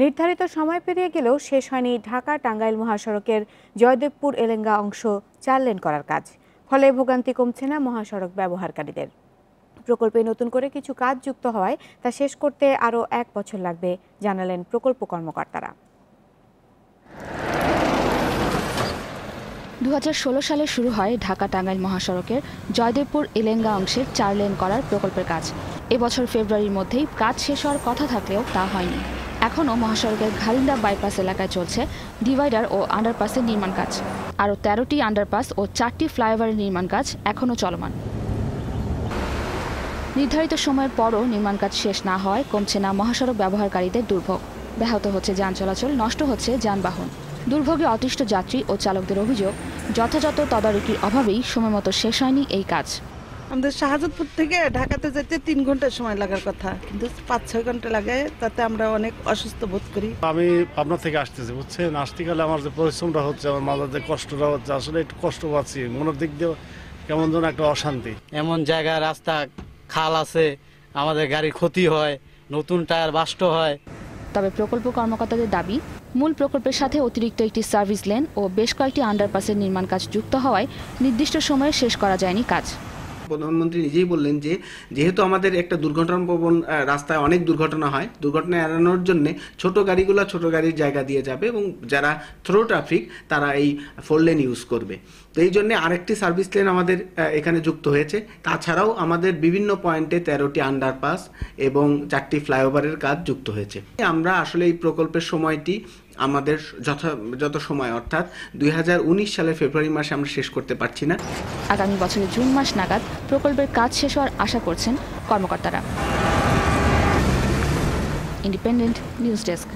নির্ধারিত সময় পেরিয়ে গেলেও শেষ হয়নি ঢাকা-টাঙ্গাইল মহাসড়কের জয়দেবপুর-এলেঙ্গা অংশ 4 লেন করার কাজ। ফলে ভোগান্তি কমছে না মহাসড়ক ব্যবহারকারীদের। প্রকল্পে নতুন করে কিছু কাজ যুক্ত হওয়ায় তা শেষ করতে আরও 1 বছর লাগবে, জানালেন প্রকল্প কর্মকর্তারা। 2016 সালে শুরু হয় ঢাকা-টাঙ্গাইল মহাসড়কের জয়দেবপুর-এলেঙ্গা অংশের 4 লেন করার প্রকল্পের কাজ। এবছর ফেব্রুয়ারির মধ্যেই কাজ শেষ হওয়ার কথা থাকলেও তা হয়নি। এখনও মহাসড়কের ঘালিন্দা বাইপাস এলাকায় চলছে ডিভাইডার ও আন্ডারপাসের নির্মাণ কাজ। আরও 13টি আন্ডারপাস ও 4টি ফ্লাইওভারের নির্মাণ কাজ এখনও চলমান। নির্ধারিত সময়ের পরও নির্মাণ কাজ শেষ না হওয়ায় কমছে না মহাসড়ক ব্যবহারকারীদের দুর্ভোগ। ব্যাহত হচ্ছে যান চলাচল, নষ্ট হচ্ছে যানবাহন। দুর্ভোগে অতিষ্ঠ যাত্রী ও চালকদের অভিযোগ, যথাযথ তদারকির অভাবেই সময়মতো শেষ হয়নি এই কাজ। আমাদের শাহজাদপুর থেকে ঢাকাতে যেতে 3 ঘন্টা সময় লাগার কথা, কিন্তু 5-6 ঘন্টা লাগে। তাতে আমরা অনেক অসুস্থ বোধ করি। আমি পাবনা থেকে আসতেছি, বুঝছেন, আসতে গেলে আমার যে পরিশ্রমটা হচ্ছে, আমার মাথার যে কষ্টটা হচ্ছে, আসলে একটু কষ্ট পাচ্ছি। মনের দিক দিয়ে কেমন যেন একটা অশান্তি। এমন জায়গায় রাস্তা খাল আছে, আমাদের গাড়ির ক্ষতি হয়, নতুন টায়ার বাস্ট হয়। তবে প্রকল্প কর্মকর্তাদের দাবি, মূল প্রকল্পের সাথে অতিরিক্ত একটি সার্ভিস লেন ও বেশ কয়েকটি আন্ডারপাসের নির্মাণ কাজ যুক্ত হওয়ায় নির্দিষ্ট সময়ে শেষ করা যায়নি কাজ। প্রধানমন্ত্রী নিজেই বললেন যে যেহেতু আমাদের একটা দুর্ঘটনাপ্রবণ রাস্তায় অনেক দুর্ঘটনা হয়, দুর্ঘটনা এড়ানোর জন্য ছোট গাড়িগুলো ছোট গাড়ির জায়গা দিয়ে যাবে এবং যারা থ্রো ট্রাফিক তারা এই 4 লেন ইউজ করবে। তো এই জন্য আরেকটি সার্ভিস লেন আমাদের এখানে যুক্ত হয়েছে। তাছাড়াও আমাদের বিভিন্ন পয়েন্টে 13টি আন্ডারপাস এবং 4টি ফ্লাইওভারের কাজ যুক্ত হয়েছে। আমরা আসলে এই প্রকল্পের সময়টি আমাদের যত সময় অর্থাৎ 2019 সালের ফেব্রুয়ারি মাসে আমরা শেষ করতে পারছি না। আগামী বছরের জুন মাস নাগাদ প্রকল্পের কাজ শেষ হওয়ার আশা করছেন কর্মকর্তারা। Independent news desk.